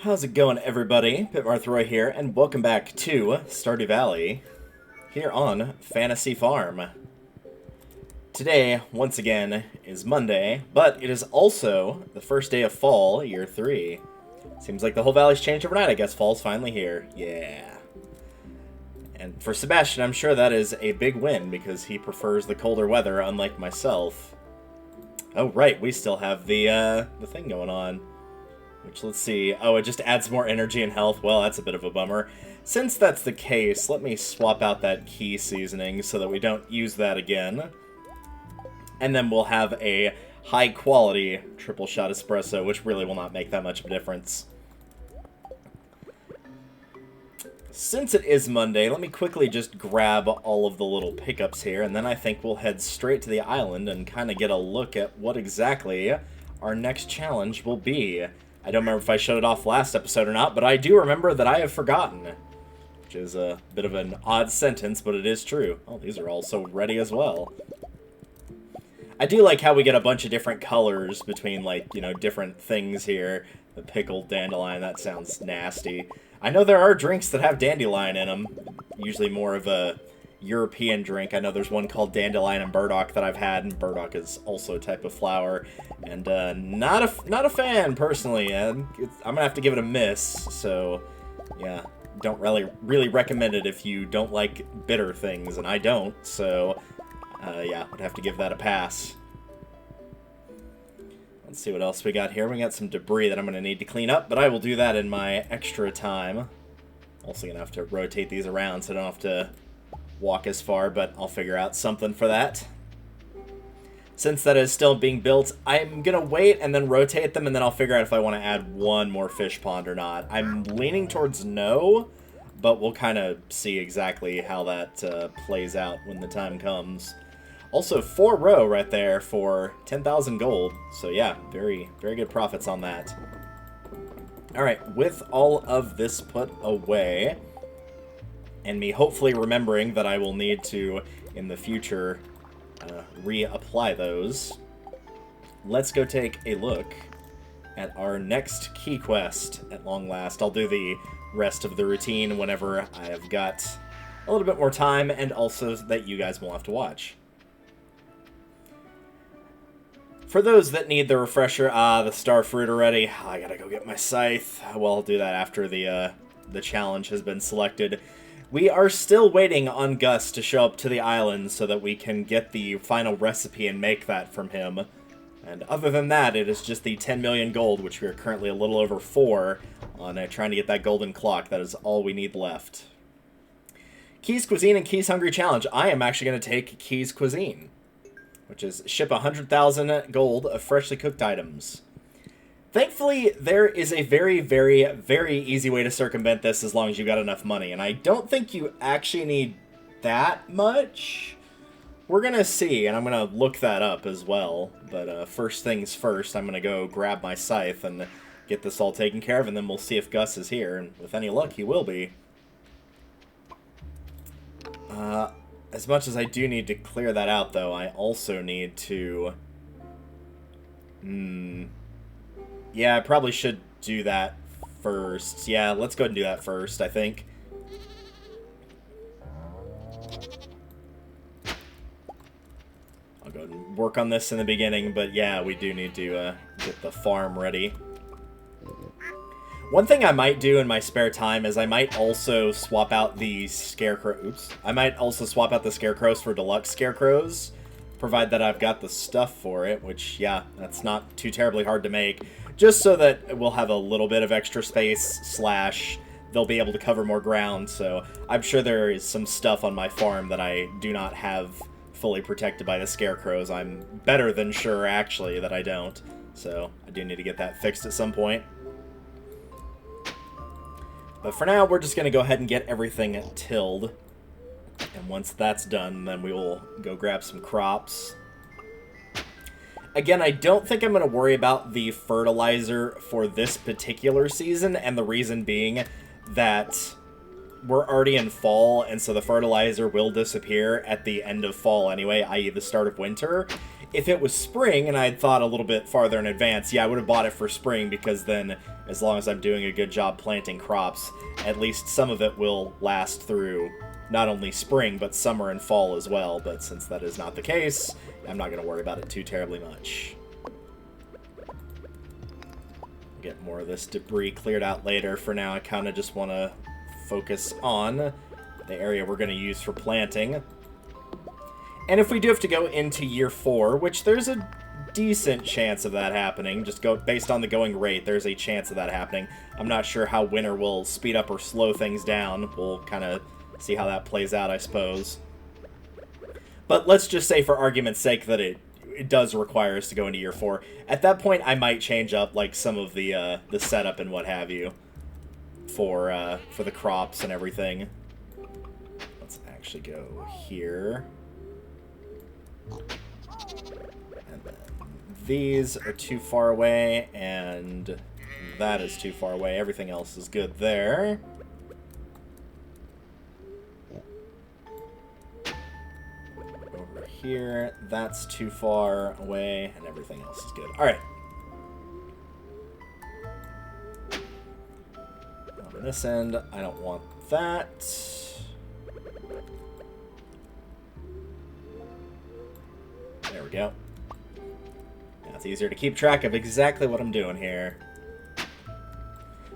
How's it going, everybody? Pitmarthroy here, and welcome back to Stardew Valley, here on Fantasy Farm. Today, once again, is Monday, but it is also the first day of fall, year 3. Seems like the whole valley's changed overnight. I guess fall's finally here. Yeah. And for Sebastian, I'm sure that is a big win, because he prefers the colder weather, unlike myself. Oh, right, we still have the thing going on. Which, let's see. Oh, it just adds more energy and health. Well, that's a bit of a bummer. Since that's the case, let me swap out that key seasoning so that we don't use that again. And then we'll have a high-quality triple shot espresso, which really will not make that much of a difference. Since it is Monday, let me quickly just grab all of the little pickups here, and then I think we'll head straight to the island and kind of get a look at what exactly our next challenge will be. I don't remember if I showed it off last episode or not, but I do remember that I have forgotten. Which is a bit of an odd sentence, but it is true. Oh, these are also ready as well. I do like how we get a bunch of different colors between, like, you know, different things here. The pickled dandelion, that sounds nasty. I know there are drinks that have dandelion in them. Usually more of a European drink. I know there's one called dandelion and burdock that I've had, and burdock is also a type of flower, and not a fan personally. I'm gonna have to give it a miss. So yeah, don't really recommend it if you don't like bitter things, and I don't. So yeah, I'd have to give that a pass. Let's see what else we got here. We got some debris that I'm gonna need to clean up, but I will do that in my extra time. Also gonna have to rotate these around so I don't have to walk as far, but I'll figure out something for that. Since that is still being built, I'm gonna wait and then rotate them, and then I'll figure out if I want to add one more fish pond or not. I'm leaning towards no, but we'll kind of see exactly how that plays out when the time comes. Also, 4 row right there for 10,000 gold. So yeah, very good profits on that. Alright, with all of this put away, and me hopefully remembering that I will need to, in the future, reapply those, let's go take a look at our next key quest at long last. I'll do the rest of the routine whenever I have got a little bit more time, and also that you guys won't have to watch. For those that need the refresher, the star fruit already. I gotta go get my scythe. Well, I'll do that after the challenge has been selected. We are still waiting on Gus to show up to the island so that we can get the final recipe and make that from him. And other than that, it is just the 10 million gold, which we are currently a little over 4 on trying to get that golden clock. That is all we need left. Keys Cuisine and Keys Hungry Challenge. I am actually going to take Keys Cuisine, which is ship 100,000 gold of freshly cooked items. Thankfully, there is a very easy way to circumvent this as long as you got enough money, and I don't think you actually need that much. We're gonna see, and I'm gonna look that up as well, but first things first, I'm gonna go grab my scythe and get this all taken care of, and then we'll see if Gus is here, and with any luck, he will be. As much as I do need to clear that out, though, I also need to... Yeah, I probably should do that first. Yeah, let's go ahead and do that first, I think. I'll go ahead and work on this in the beginning, but yeah, we do need to get the farm ready. One thing I might do in my spare time is I might also swap out the scarecrow... Oops. I might also swap out the scarecrows for deluxe scarecrows, provide that I've got the stuff for it, which, yeah, that's not too terribly hard to make. Just so that we'll have a little bit of extra space, / they'll be able to cover more ground, so I'm sure there is some stuff on my farm that I do not have fully protected by the scarecrows. I'm better than sure, actually, that I don't. So I do need to get that fixed at some point. But for now, we're just going to go ahead and get everything tilled. And once that's done, then we will go grab some crops. Again, I don't think I'm going to worry about the fertilizer for this particular season, and the reason being that we're already in fall, and so the fertilizer will disappear at the end of fall anyway, i.e. the start of winter. If it was spring and I had thought a little bit farther in advance, yeah, I would have bought it for spring, because then, as long as I'm doing a good job planting crops, at least some of it will last through not only spring, but summer and fall as well. But since that is not the case, I'm not going to worry about it too terribly much. Get more of this debris cleared out later. For now, I kind of just want to focus on the area we're going to use for planting. And if we do have to go into year 4, which there's a decent chance of that happening, just based on the going rate, there's a chance of that happening. I'm not sure how winter will speed up or slow things down. We'll kind of see how that plays out, I suppose. But let's just say, for argument's sake, that it does require us to go into year 4. At that point, I might change up like some of the setup and what have you for the crops and everything. Let's actually go here. And then these are too far away, and that is too far away. Everything else is good there. Over here, that's too far away, and everything else is good. Alright. On this end, I don't want that. There we go. Now it's easier to keep track of exactly what I'm doing here.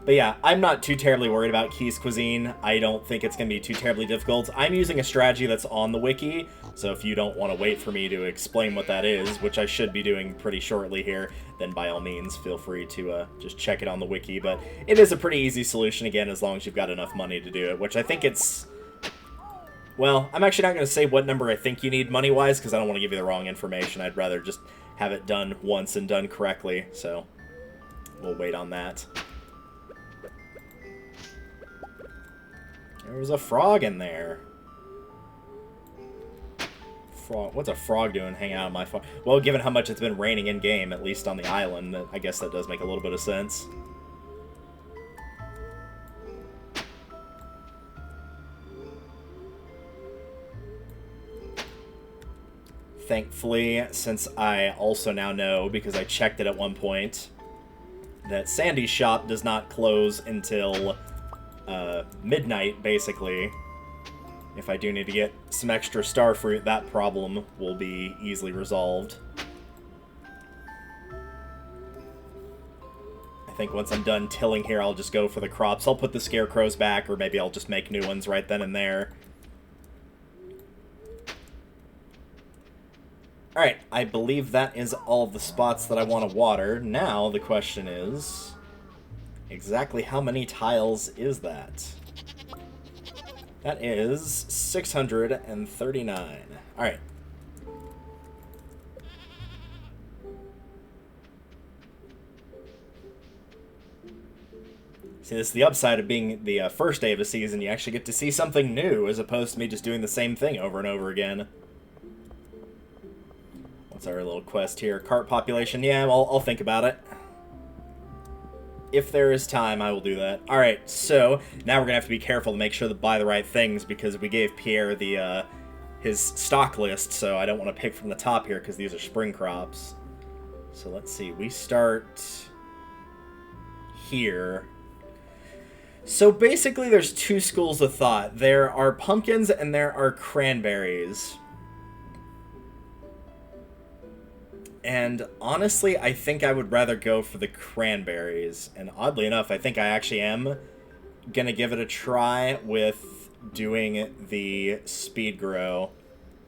But yeah, I'm not too terribly worried about Key's Cuisine. I don't think it's going to be too terribly difficult. I'm using a strategy that's on the wiki, so if you don't want to wait for me to explain what that is, which I should be doing pretty shortly here, then by all means feel free to just check it on the wiki. But it is a pretty easy solution, again, as long as you've got enough money to do it, which I think it's... Well, I'm actually not going to say what number I think you need money-wise, because I don't want to give you the wrong information. I'd rather just have it done once and done correctly, so we'll wait on that. There was a frog in there. Frog. What's a frog doing hanging out on my farm? Well, given how much it's been raining in-game, at least on the island, I guess that does make a little bit of sense. Thankfully, since I also now know, because I checked it at one point, that Sandy's shop does not close until midnight, basically. If I do need to get some extra starfruit, that problem will be easily resolved. I think once I'm done tilling here, I'll just go for the crops. I'll put the scarecrows back, or maybe I'll just make new ones right then and there. Alright, I believe that is all the spots that I want to water. Now, the question is, exactly how many tiles is that? That is 639. Alright. See, this is the upside of being the first day of a season. You actually get to see something new, as opposed to me just doing the same thing over and over again. What's our little quest here? Cart population. Yeah, I'll think about it. If there is time, I will do that. Alright, so now we're going to have to be careful to make sure to buy the right things, because we gave Pierre the his stock list, so I don't want to pick from the top here, because these are spring crops. So let's see. We start here. So basically there's two schools of thought. There are pumpkins and there are cranberries. And honestly, I think I would rather go for the cranberries. And oddly enough, I think I actually am going to give it a try with doing the speed grow.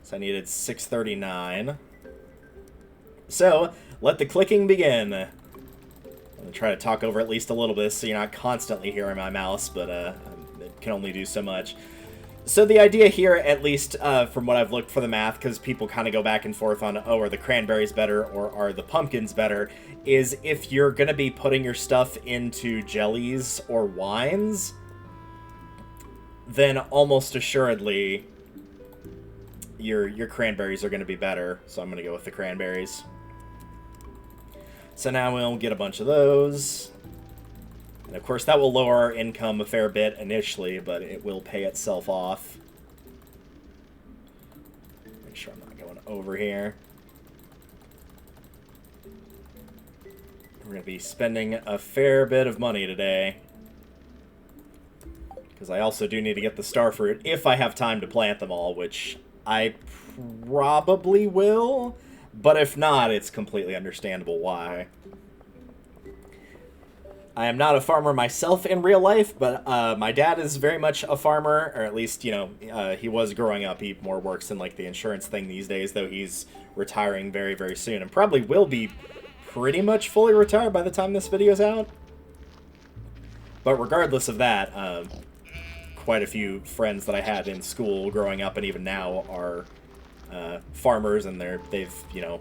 So I needed 639. So, let the clicking begin. I'm going to try to talk over at least a little bit so you're not constantly hearing my mouse, but it can only do so much. So the idea here, at least from what I've looked for the math, because people kind of go back and forth on, oh, are the cranberries better or are the pumpkins better, is if you're going to be putting your stuff into jellies or wines, then almost assuredly your cranberries are going to be better. So I'm going to go with the cranberries. So now we'll get a bunch of those. And of course, that will lower our income a fair bit initially, but it will pay itself off. Make sure I'm not going over here. We're going to be spending a fair bit of money today. Because I also do need to get the starfruit if I have time to plant them all, which I probably will. But if not, it's completely understandable why. I am not a farmer myself in real life, but my dad is very much a farmer, or at least, you know, he was growing up. He more works in, like, the insurance thing these days, though he's retiring very, very soon, and probably will be pretty much fully retired by the time this video's out. But regardless of that, quite a few friends that I had in school growing up and even now are farmers, and they've, you know,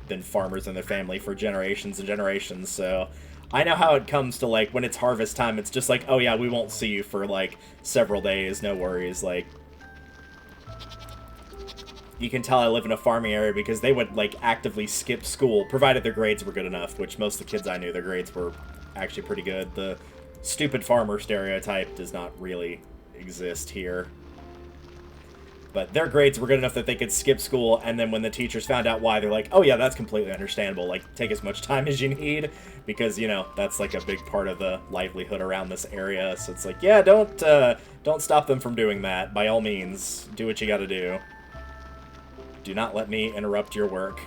been farmers in their family for generations and generations, so I know how it comes to, like, when it's harvest time, it's just like, oh yeah, we won't see you for, like, several days, no worries, like, you can tell I live in a farming area because they would, like, actively skip school, provided their grades were good enough, which most of the kids I knew, their grades were actually pretty good. The stupid farmer stereotype does not really exist here. But their grades were good enough that they could skip school, and then when the teachers found out why, they're like, oh yeah, that's completely understandable, like, take as much time as you need, because, you know, that's, like, a big part of the livelihood around this area, so it's like, yeah, don't stop them from doing that, by all means, do what you gotta do. Do not let me interrupt your work.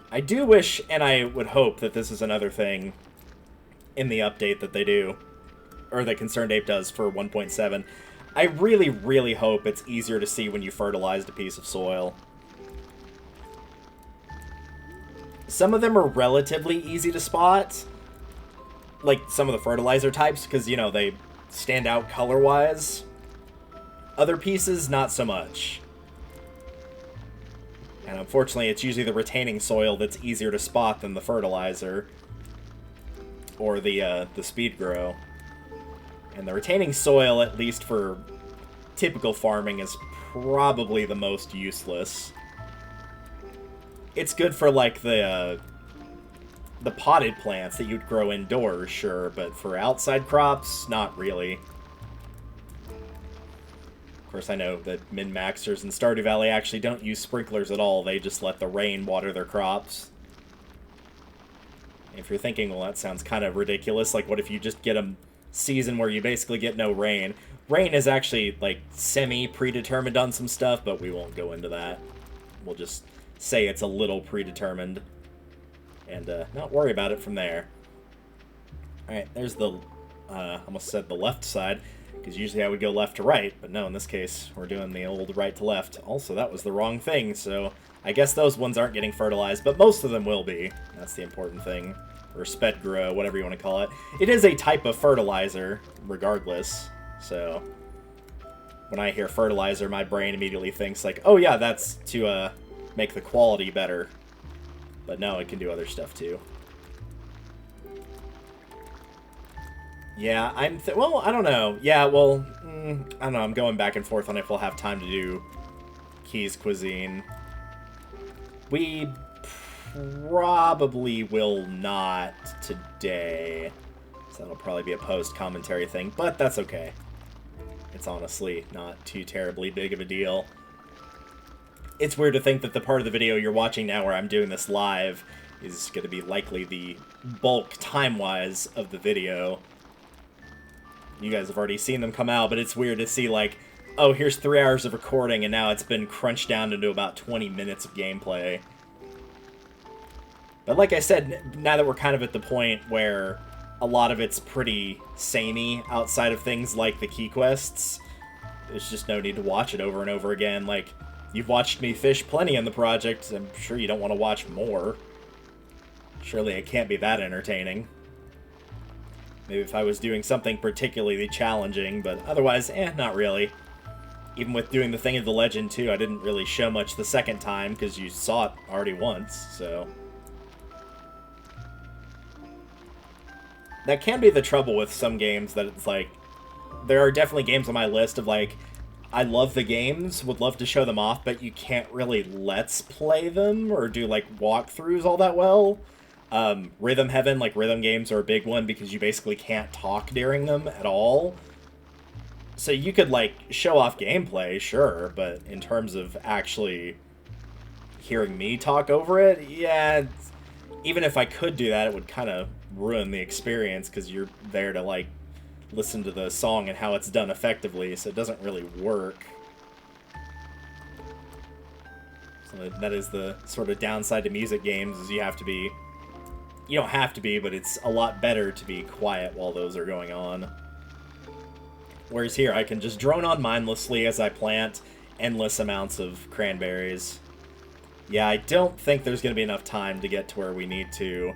I do wish, and I would hope, that this is another thing in the update that they do, or that Concerned Ape does for 1.7. I really, really hope it's easier to see when you fertilized a piece of soil. Some of them are relatively easy to spot, like some of the fertilizer types, because, you know, they stand out color-wise. Other pieces, not so much. And unfortunately, it's usually the retaining soil that's easier to spot than the fertilizer, or the speed grow. And the retaining soil, at least for typical farming, is probably the most useless. It's good for, like, the potted plants that you'd grow indoors, sure, but for outside crops, not really. Of course, I know that min-maxers in Stardew Valley actually don't use sprinklers at all. They just let the rain water their crops. If you're thinking, well, that sounds kind of ridiculous, like, what if you just get a season where you basically get no rain? Rain is actually, like, semi-predetermined on some stuff, but we won't go into that. We'll just say it's a little predetermined, and not worry about it from there. Alright, there's the, almost said the left side, because usually I would go left to right, but no, in this case, we're doing the old right to left. Also, that was the wrong thing, so I guess those ones aren't getting fertilized, but most of them will be. That's the important thing. Or sped grow, whatever you want to call it. It is a type of fertilizer, regardless, so when I hear fertilizer, my brain immediately thinks, like, oh yeah, that's to, make the quality better. But no, it can do other stuff too. Yeah, well, I don't know. Yeah, well, I don't know. I'm going back and forth on if we'll have time to do Key's Cuisine. We probably will not today. So that'll probably be a post-commentary thing, but that's okay. It's honestly not too terribly big of a deal. It's weird to think that the part of the video you're watching now where I'm doing this live is going to be likely the bulk, time-wise, of the video. You guys have already seen them come out, but it's weird to see, like, oh, here's 3 hours of recording, and now it's been crunched down into about 20 minutes of gameplay. But like I said, now that we're kind of at the point where a lot of it's pretty samey outside of things like the key quests, there's just no need to watch it over and over again. Like, you've watched me fish plenty in the project. I'm sure you don't want to watch more. Surely it can't be that entertaining. Maybe if I was doing something particularly challenging, but otherwise, not really. Even with doing the Thing of the Legend, too, I didn't really show much the second time, because you saw it already once, so... That can be the trouble with some games, that it's like... There are definitely games on my list of, like, I love the games, would love to show them off, but you can't really let's play them, or do, like, walkthroughs all that well. Rhythm Heaven, like, rhythm games are a big one, because you basically can't talk during them at all. So you could, like, show off gameplay, sure, but in terms of actually hearing me talk over it, yeah, even if I could do that, it would kind of ruin the experience, because you're there to, like, listen to the song and how it's done effectively, so it doesn't really work. So that is the sort of downside to music games, is you have to be... You don't have to be, but it's a lot better to be quiet while those are going on. Whereas here, I can just drone on mindlessly as I plant endless amounts of cranberries. Yeah, I don't think there's going to be enough time to get to where we need to,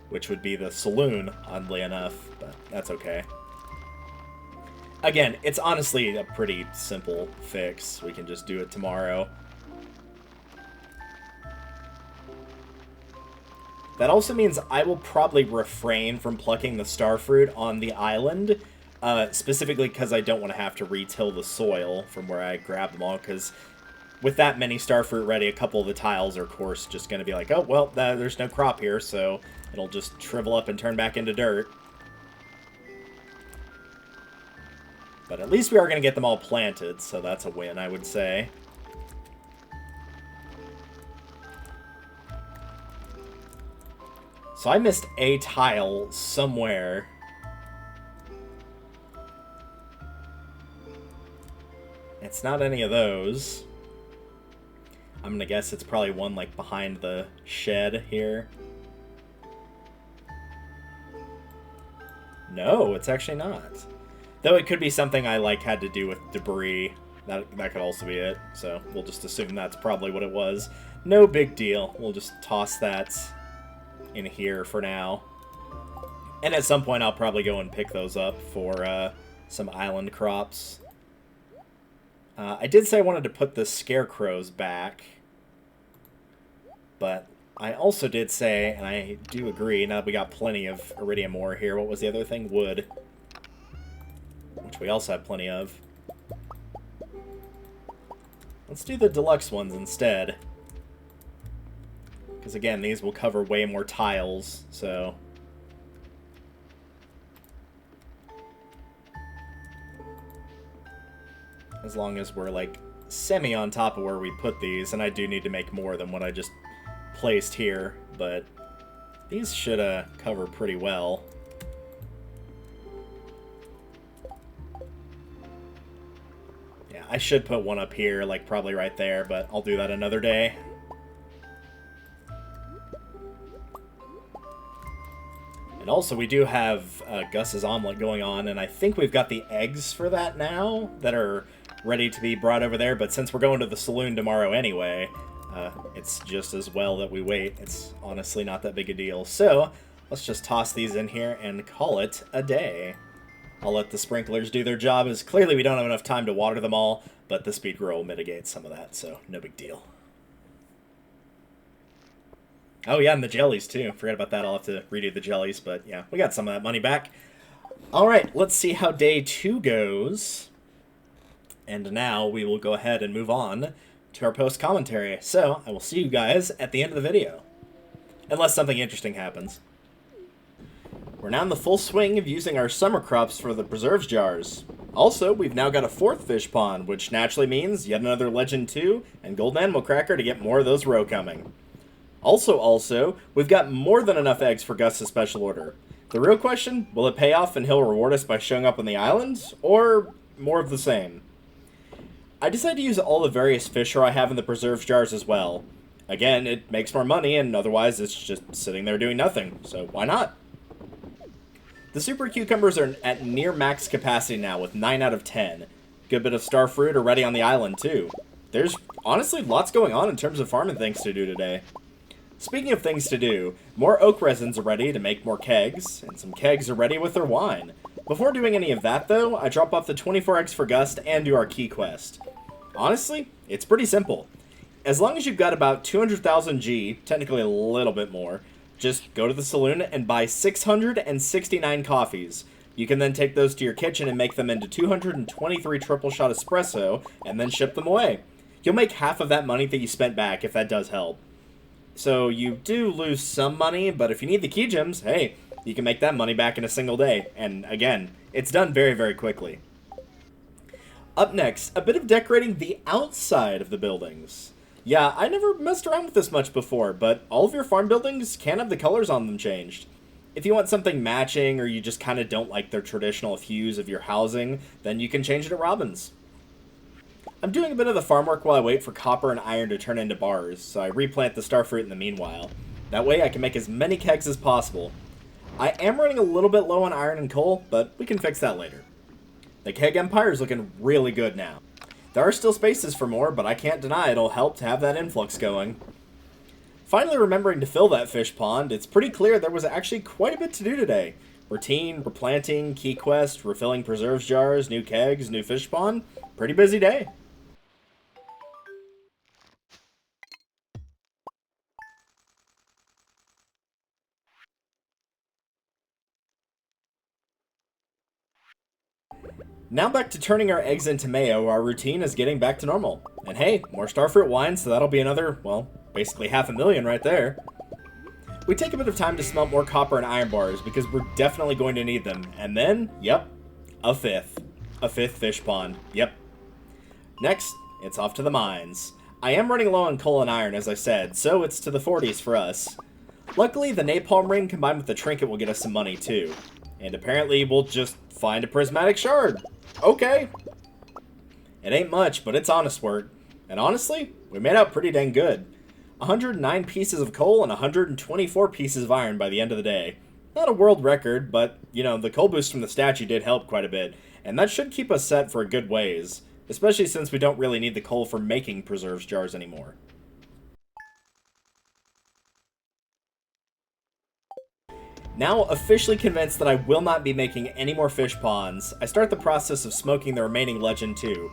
which would be the saloon, oddly enough, but that's okay. Again, it's honestly a pretty simple fix. We can just do it tomorrow. That also means I will probably refrain from plucking the starfruit on the island, specifically because I don't want to have to re-till the soil from where I grabbed them all, because with that many starfruit ready, a couple of the tiles are, of course, just going to be like, oh, well, there's no crop here, so it'll just shrivel up and turn back into dirt. But at least we are going to get them all planted, so that's a win, I would say. So I missed a tile somewhere. It's not any of those. I'm gonna guess it's probably one, like, behind the shed here. No, it's actually not. Though it could be something I, like, had to do with debris. That could also be it. So we'll just assume that's probably what it was. No big deal. We'll just toss that in here for now. And at some point I'll probably go and pick those up for some island crops. I did say I wanted to put the scarecrows back, but I also did say, and I do agree, now that we got plenty of iridium ore here, what was the other thing? Wood. Which we also have plenty of. Let's do the deluxe ones instead. Because again, these will cover way more tiles, so... As long as we're, like, semi on top of where we put these, and I do need to make more than what I just placed here, but these should cover pretty well. Yeah, I should put one up here, like, probably right there, but I'll do that another day. And also, we do have Gus's omelet going on, and I think we've got the eggs for that now that are ready to be brought over there, but since we're going to the saloon tomorrow anyway, it's just as well that we wait. It's honestly not that big a deal. So, let's just toss these in here and call it a day. I'll let the sprinklers do their job, as clearly we don't have enough time to water them all, but the speed grow will mitigate some of that, so no big deal. Oh yeah, and the jellies too. Forget about that. I'll have to redo the jellies, but yeah, we got some of that money back. Alright, let's see how day 2 goes. And now we will go ahead and move on to our post-commentary. So, I will see you guys at the end of the video. Unless something interesting happens. We're now in the full swing of using our summer crops for the preserves jars. Also, we've now got a 4th fish pond, which naturally means yet another Legend 2 and Golden Animal Cracker to get more of those roe coming. Also, we've got more than enough eggs for Gus' special order. The real question, will it pay off and he'll reward us by showing up on the island, or more of the same? I decided to use all the various fish I have in the preserves jars as well. Again, it makes more money, and otherwise it's just sitting there doing nothing, so why not? The super cucumbers are at near max capacity now with 9 out of 10. Good bit of starfruit already on the island too. There's honestly lots going on in terms of farming things to do today. Speaking of things to do, more oak resins are ready to make more kegs, and some kegs are ready with their wine. Before doing any of that, though, I drop off the 24 eggs for Gust and do our key quest. Honestly, it's pretty simple. As long as you've got about 200,000 G, technically a little bit more, just go to the saloon and buy 669 coffees. You can then take those to your kitchen and make them into 223 triple shot espresso, and then ship them away. You'll make half of that money that you spent back, if that does help. So you do lose some money, but if you need the key gems, hey, you can make that money back in a single day. And again, it's done very, very quickly. Up next, a bit of decorating the outside of the buildings. Yeah, I never messed around with this much before, but all of your farm buildings can have the colors on them changed. If you want something matching, or you just kind of don't like the traditional hues of your housing, then you can change it at Robin's. I'm doing a bit of the farm work while I wait for copper and iron to turn into bars, so I replant the starfruit in the meanwhile. That way I can make as many kegs as possible. I am running a little bit low on iron and coal, but we can fix that later. The keg empire is looking really good now. There are still spaces for more, but I can't deny it'll help to have that influx going. Finally remembering to fill that fish pond, it's pretty clear there was actually quite a bit to do today. Routine, replanting, key quest, refilling preserves jars, new kegs, new fish pond. Pretty busy day. Now back to turning our eggs into mayo, our routine is getting back to normal. And hey, more starfruit wine, so that'll be another, well, basically 500,000 right there. We take a bit of time to smelt more copper and iron bars, because we're definitely going to need them. And then, yep, a fifth. A fifth fish pond, yep. Next, it's off to the mines. I am running low on coal and iron, as I said, so it's to the 40s for us. Luckily, the napalm ring combined with the trinket will get us some money, too. And apparently, we'll just find a prismatic shard. Okay. It ain't much, but it's honest work. And honestly, we made out pretty dang good. 109 pieces of coal and 124 pieces of iron by the end of the day. Not a world record, but, you know, the coal boost from the statue did help quite a bit, and that should keep us set for a good ways, especially since we don't really need the coal for making preserves jars anymore. Now officially convinced that I will not be making any more fish ponds, I start the process of smoking the remaining Legend 2.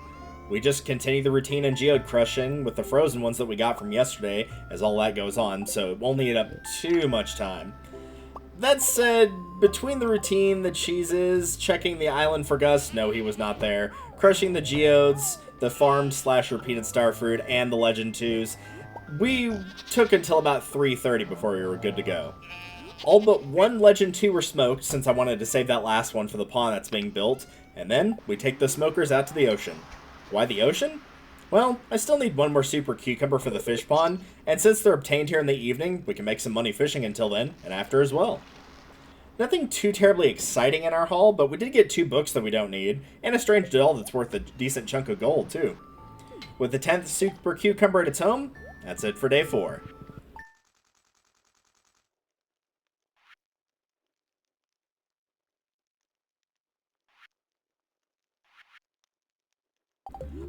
We just continue the routine and geode crushing with the frozen ones that we got from yesterday, as all that goes on, so it won't eat up too much time. That said, between the routine, the cheeses, checking the island for Gus, no he was not there, crushing the geodes, the farmed / repeated starfruit, and the Legend 2s, we took until about 3:30 before we were good to go. All but one Legend 2 were smoked, since I wanted to save that last one for the pond that's being built, and then we take the smokers out to the ocean. Why the ocean? Well, I still need one more super cucumber for the fish pond, and since they're obtained here in the evening, we can make some money fishing until then, and after as well. Nothing too terribly exciting in our haul, but we did get 2 books that we don't need, and a strange doll that's worth a decent chunk of gold, too. With the 10th super cucumber at its home, that's it for day 4.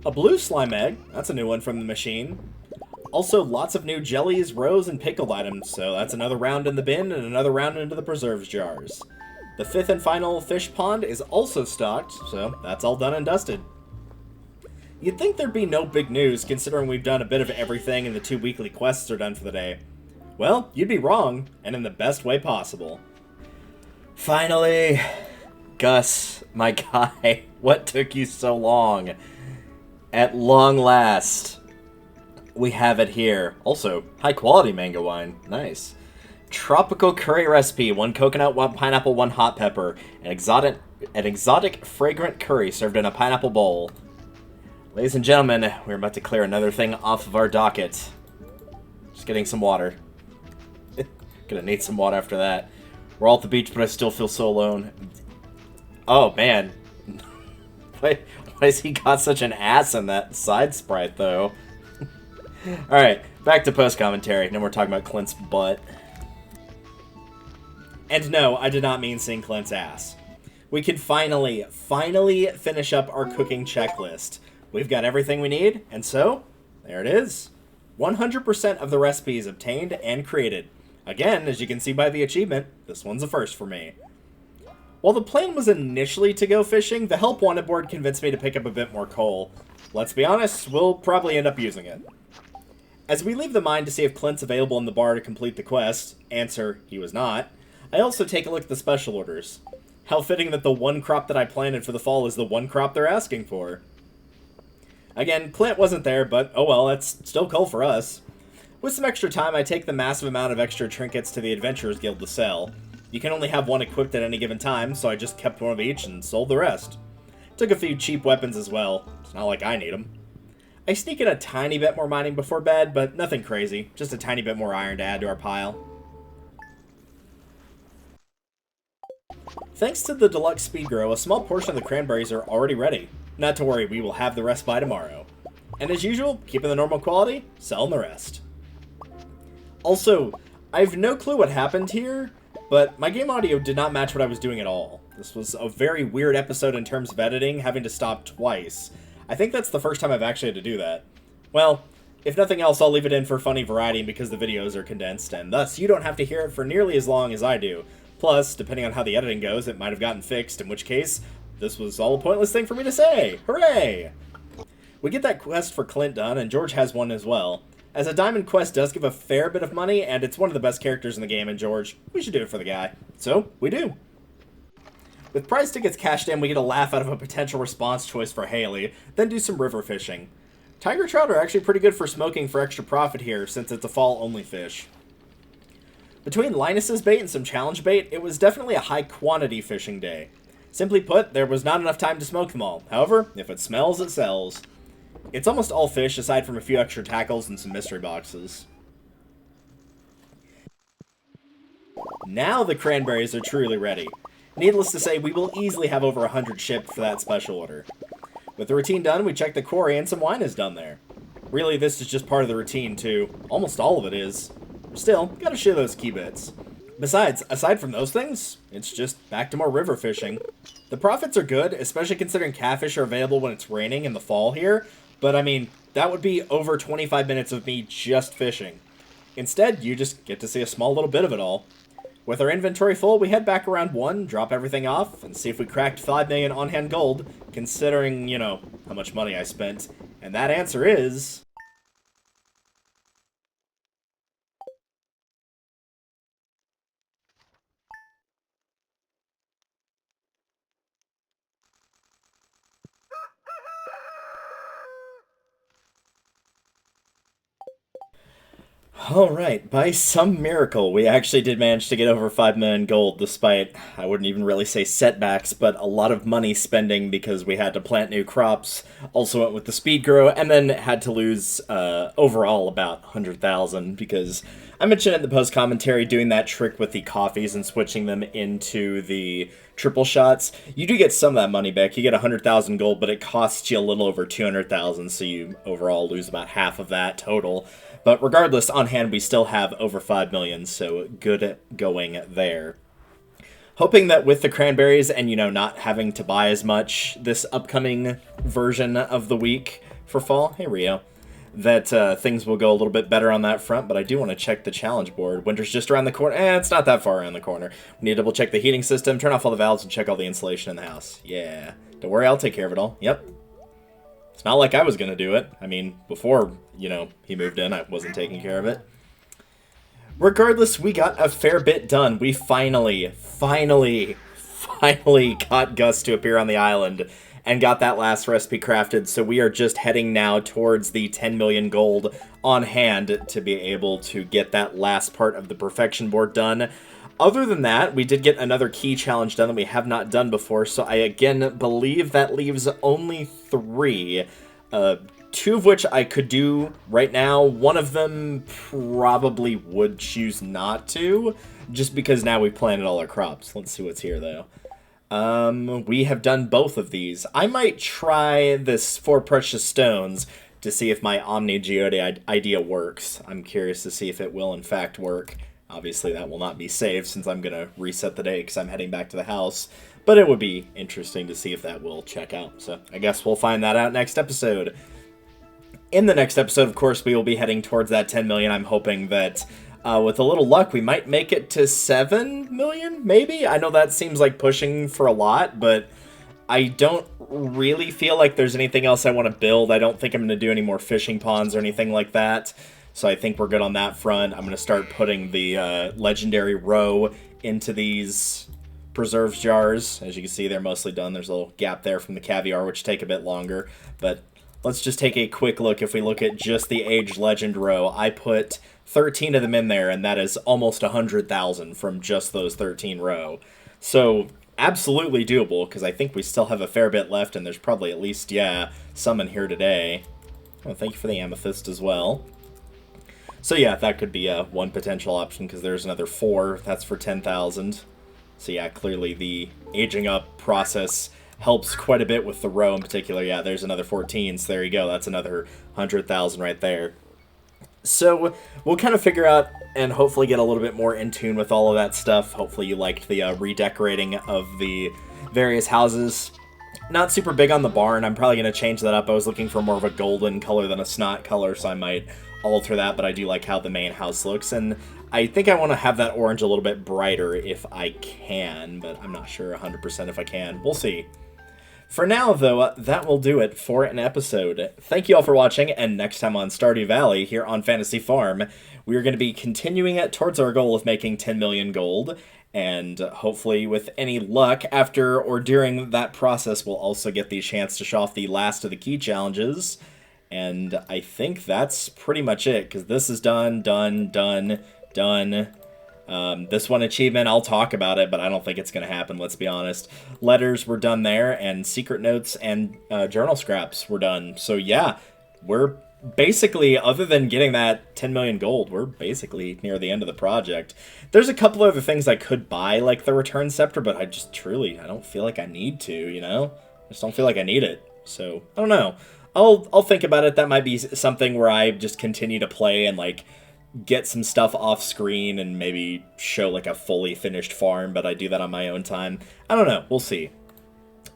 A blue slime egg, that's a new one from the machine. Also, lots of new jellies, roes, and pickled items, so that's another round in the bin and another round into the preserves jars. The 5th and final fish pond is also stocked, so that's all done and dusted. You'd think there'd be no big news, considering we've done a bit of everything and the 2 weekly quests are done for the day. Well, you'd be wrong, and in the best way possible. Finally! Gus, my guy, what took you so long? At long last, we have it here. Also, high quality mango wine. Nice. Tropical curry recipe. 1 coconut, 1 pineapple, 1 hot pepper. An exotic fragrant curry served in a pineapple bowl. Ladies and gentlemen, we're about to clear another thing off of our docket. Just getting some water. Gonna need some water after that. We're all at the beach, but I still feel so alone. Oh, man. Why has he got such an ass in that side sprite, though? Alright, back to post-commentary. Now we're talking about Clint's butt. And no, I did not mean seeing Clint's ass. We can finally finish up our cooking checklist. We've got everything we need, and so, there it is. 100% of the recipes obtained and created. Again, as you can see by the achievement, this one's a first for me. While the plan was initially to go fishing, the Help Wanted board convinced me to pick up a bit more coal. Let's be honest, we'll probably end up using it. As we leave the mine to see if Clint's available in the bar to complete the quest, answer, he was not, I also take a look at the special orders. How fitting that the one crop that I planted for the fall is the one crop they're asking for. Again, Clint wasn't there, but oh well, that's still coal for us. With some extra time, I take the massive amount of extra trinkets to the Adventurers Guild to sell. You can only have one equipped at any given time, so I just kept one of each and sold the rest. Took a few cheap weapons as well. It's not like I need them. I sneak in a tiny bit more mining before bed, but nothing crazy. Just a tiny bit more iron to add to our pile. Thanks to the deluxe speed grow, a small portion of the cranberries are already ready. Not to worry, we will have the rest by tomorrow. And as usual, keeping the normal quality, selling the rest. Also, I have no clue what happened here, but my game audio did not match what I was doing at all. This was a very weird episode in terms of editing, having to stop twice. I think that's the first time I've actually had to do that. Well, if nothing else, I'll leave it in for funny variety because the videos are condensed, and thus you don't have to hear it for nearly as long as I do. Plus, depending on how the editing goes, it might have gotten fixed, in which case, this was all a pointless thing for me to say. Hooray! We get that quest for Clint done, and George has one as well. As a diamond quest does give a fair bit of money, and it's one of the best characters in the game, and George, we should do it for the guy. So, we do. With prize tickets cashed in, we get a laugh out of a potential response choice for Haley, then do some river fishing. Tiger trout are actually pretty good for smoking for extra profit here, since it's a fall-only fish. Between Linus's bait and some challenge bait, it was definitely a high-quantity fishing day. Simply put, there was not enough time to smoke them all. However, if it smells, it sells. It's almost all fish, aside from a few extra tackles and some mystery boxes. Now the cranberries are truly ready. Needless to say, we will easily have over 100 shipped for that special order. With the routine done, we check the quarry and some wine is done there. Really, this is just part of the routine, too. Almost all of it is. Still, gotta share those key bits. Besides, aside from those things, it's just back to more river fishing. The profits are good, especially considering catfish are available when it's raining in the fall here, but I mean, that would be over 25 minutes of me just fishing. Instead, you just get to see a small little bit of it all. With our inventory full, we head back around 1, drop everything off, and see if we cracked 5 million on-hand gold, considering, you know, how much money I spent. And that answer is... Alright, by some miracle, we actually did manage to get over 5 million gold, despite, I wouldn't even really say setbacks, but a lot of money spending because we had to plant new crops, also went with the speed grow, and then had to lose, overall about 100,000, because I mentioned in the post-commentary doing that trick with the coffees and switching them into the triple shots. You do get some of that money back. You get 100,000 gold, but it costs you a little over 200,000, so you overall lose about half of that total. But regardless, on hand we still have over 5 million, so good going there. Hoping that with the cranberries and, you know, not having to buy as much this upcoming version of the week for fall, hey Rio, that things will go a little bit better on that front, but I do want to check the challenge board. Winter's just around the corner. It's not that far around the corner. We need to double check the heating system, turn off all the valves, and check all the insulation in the house. Yeah. Don't worry, I'll take care of it all. Yep. It's not like I was going to do it. I mean, before, you know, he moved in, I wasn't taking care of it. Regardless, we got a fair bit done. We finally got Gus to appear on the island and got that last recipe crafted, so we are just heading now towards the 10 million gold on hand to be able to get that last part of the perfection board done. Other than that, we did get another key challenge done that we have not done before, so I again believe that leaves only 3. 2 of which I could do right now. One of them probably would choose not to, just because now we've planted all our crops. Let's see what's here, though. We have done both of these. I might try this 4 precious stones to see if my Omni Geode idea works. I'm curious to see if it will in fact work. Obviously, that will not be saved since I'm going to reset the day because I'm heading back to the house. But it would be interesting to see if that will check out. So I guess we'll find that out next episode. In the next episode, of course, we will be heading towards that 10 million. I'm hoping that with a little luck, we might make it to 7 million, maybe? I know that seems like pushing for a lot, but I don't really feel like there's anything else I want to build. I don't think I'm going to do any more fishing ponds or anything like that. So I think we're good on that front. I'm going to start putting the legendary roe into these preserves jars. As you can see, they're mostly done. There's a little gap there from the caviar, which take a bit longer. But let's just take a quick look. If we look at just the aged legend roe, I put 13 of them in there, and that is almost 100,000 from just those 13 roe. So absolutely doable, because I think we still have a fair bit left, and there's probably at least, yeah, some in here today. Well, thank you for the amethyst as well. So yeah, that could be one potential option, because there's another 4. That's for 10,000. So yeah, clearly the aging up process helps quite a bit with the row in particular. Yeah, there's another 14, so there you go. That's another 100,000 right there. So we'll kind of figure out and hopefully get a little bit more in tune with all of that stuff. Hopefully you liked the redecorating of the various houses. Not super big on the barn. I'm probably going to change that up. I was looking for more of a golden color than a snot color, so I might alter that, but I do like how the main house looks, and I think I want to have that orange a little bit brighter if I can, but I'm not sure 100% if I can. We'll see. For now, though, that will do it for an episode. Thank you all for watching, and next time on Stardew Valley, here on Fantasy Farm, we are going to be continuing it towards our goal of making 10 million gold, and hopefully with any luck, after or during that process, we'll also get the chance to show off the last of the key challenges. And I think that's pretty much it, because this is done. This one achievement, I'll talk about it, but I don't think it's going to happen, let's be honest. Letters were done there, and secret notes and journal scraps were done. So yeah, we're basically, other than getting that 10 million gold, we're basically near the end of the project. There's a couple other things I could buy, like the return scepter, but I don't feel like I need to, you know? I just don't feel like I need it. So, I don't know. I'll think about it. That might be something where I just continue to play and, like, get some stuff off screen and maybe show, like, a fully finished farm, but I do that on my own time. I don't know. We'll see.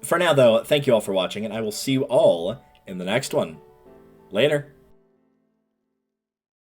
For now, though, thank you all for watching, and I will see you all in the next one. Later.